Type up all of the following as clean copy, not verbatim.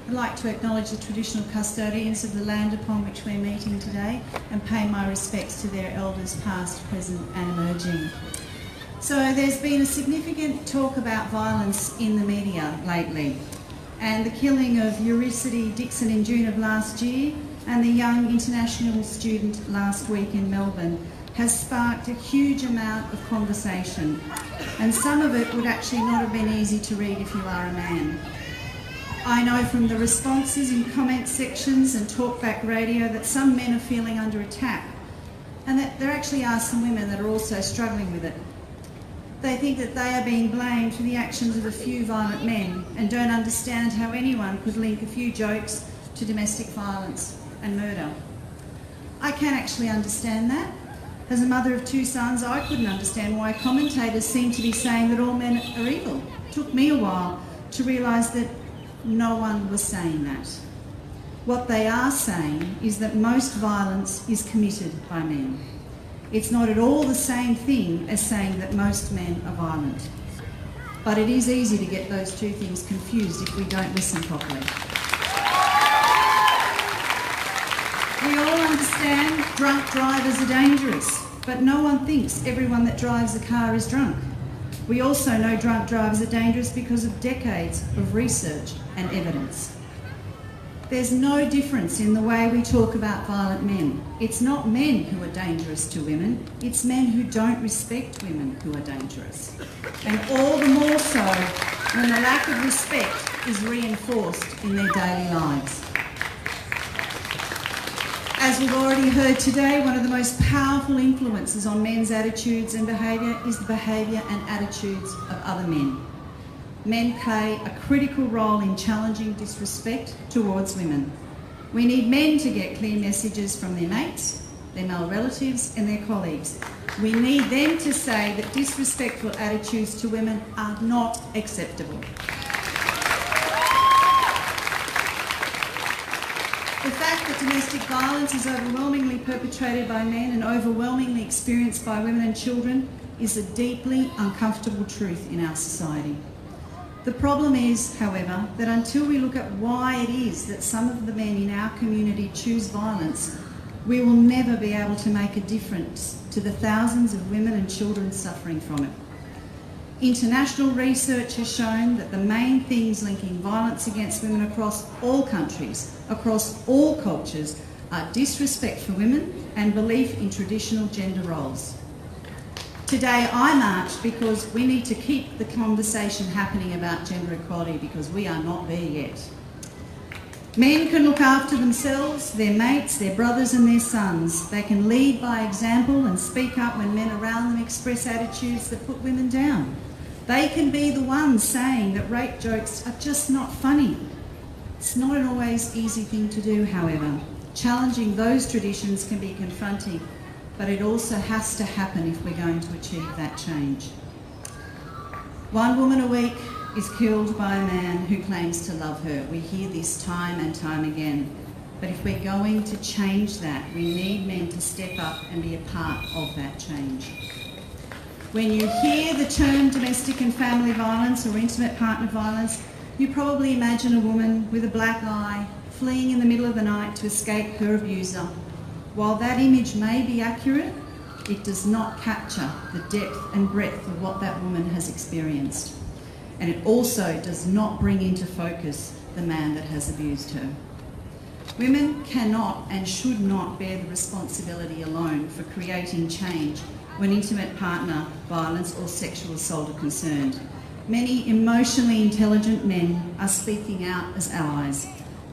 I'd like to acknowledge the traditional custodians of the land upon which we're meeting today and pay my respects to their elders past, present and emerging. So there's been a significant talk about violence in the media lately, and the killing of Eurycity Dixon in June of last year and the young international student last week in Melbourne has sparked a huge amount of conversation, and some of it would actually not have been easy to read if you are a man. I know from the responses in comment sections and talkback radio that some men are feeling under attack, and that there actually are some women that are also struggling with it. They think that they are being blamed for the actions of a few violent men and don't understand how anyone could link a few jokes to domestic violence and murder. I can actually understand that. As a mother of 2 sons, I couldn't understand why commentators seem to be saying that all men are evil. It took me a while to realise that no one was saying that. What they are saying is that most violence is committed by men. It's not at all the same thing as saying that most men are violent. But it is easy to get those two things confused if we don't listen properly. We all understand drunk drivers are dangerous, but no one thinks everyone that drives a car is drunk. We also know drunk drivers are dangerous because of decades of research and evidence. There's no difference in the way we talk about violent men. It's not men who are dangerous to women, it's men who don't respect women who are dangerous. And all the more so when the lack of respect is reinforced in their daily lives. As we've already heard today, one of the most powerful influences on men's attitudes and behaviour is the behaviour and attitudes of other men. Men play a critical role in challenging disrespect towards women. We need men to get clear messages from their mates, their male relatives and their colleagues. We need them to say that disrespectful attitudes to women are not acceptable. The fact that domestic violence is overwhelmingly perpetrated by men and overwhelmingly experienced by women and children is a deeply uncomfortable truth in our society. The problem is, however, that until we look at why it is that some of the men in our community choose violence, we will never be able to make a difference to the thousands of women and children suffering from it. International research has shown that the main things linking violence against women across all countries, across all cultures, are disrespect for women and belief in traditional gender roles. Today I marched because we need to keep the conversation happening about gender equality because we are not there yet. Men can look after themselves, their mates, their brothers and their sons. They can lead by example and speak up when men around them express attitudes that put women down. They can be the ones saying that rape jokes are just not funny. It's not an always easy thing to do, however. Challenging those traditions can be confronting, but it also has to happen if we're going to achieve that change. 1 woman a week is killed by a man who claims to love her. We hear this time and time again. But if we're going to change that, we need men to step up and be a part of that change. When you hear the term domestic and family violence or intimate partner violence, you probably imagine a woman with a black eye fleeing in the middle of the night to escape her abuser. While that image may be accurate, it does not capture the depth and breadth of what that woman has experienced. And it also does not bring into focus the man that has abused her. Women cannot and should not bear the responsibility alone for creating change when intimate partner violence or sexual assault are concerned. Many emotionally intelligent men are speaking out as allies.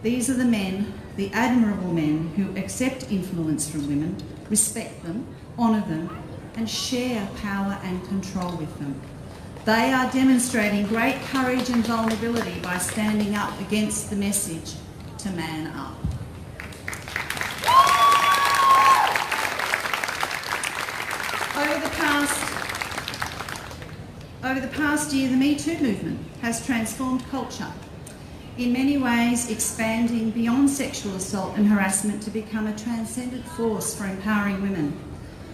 These are the men, the admirable men, who accept influence from women, respect them, honour them, and share power and control with them. They are demonstrating great courage and vulnerability by standing up against the message to man up. Over the past year, the Me Too movement has transformed culture, in many ways expanding beyond sexual assault and harassment to become a transcendent force for empowering women.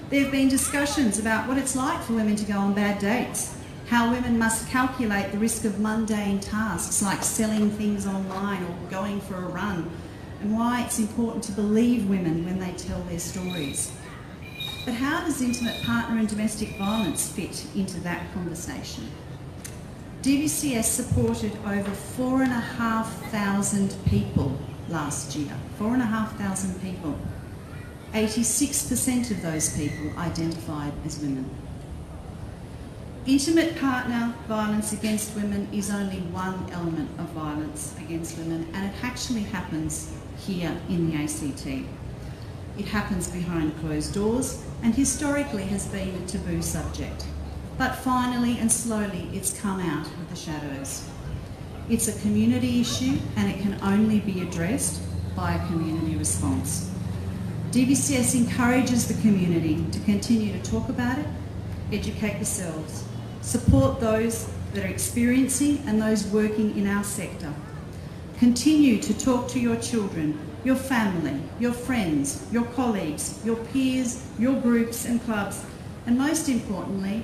There have been discussions about what it's like for women to go on bad dates, how women must calculate the risk of mundane tasks like selling things online or going for a run, and why it's important to believe women when they tell their stories. But how does intimate partner and domestic violence fit into that conversation? DVCS supported over 4,500 people last year. 4,500 people. 86% of those people identified as women. Intimate partner violence against women is only one element of violence against women, and it actually happens here in the ACT. It happens behind closed doors and historically has been a taboo subject. But finally and slowly it's come out of the shadows. It's a community issue and it can only be addressed by a community response. DVCS encourages the community to continue to talk about it, educate yourselves, support those that are experiencing and those working in our sector. Continue to talk to your children, your family, your friends, your colleagues, your peers, your groups and clubs, and most importantly,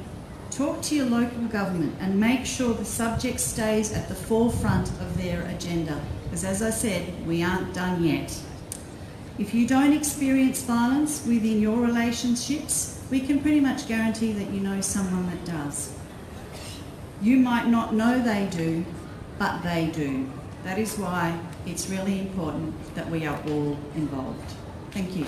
talk to your local government and make sure the subject stays at the forefront of their agenda, because as I said, we aren't done yet. If you don't experience violence within your relationships, we can pretty much guarantee that you know someone that does. You might not know they do, but they do. That is why it's really important that we are all involved. Thank you.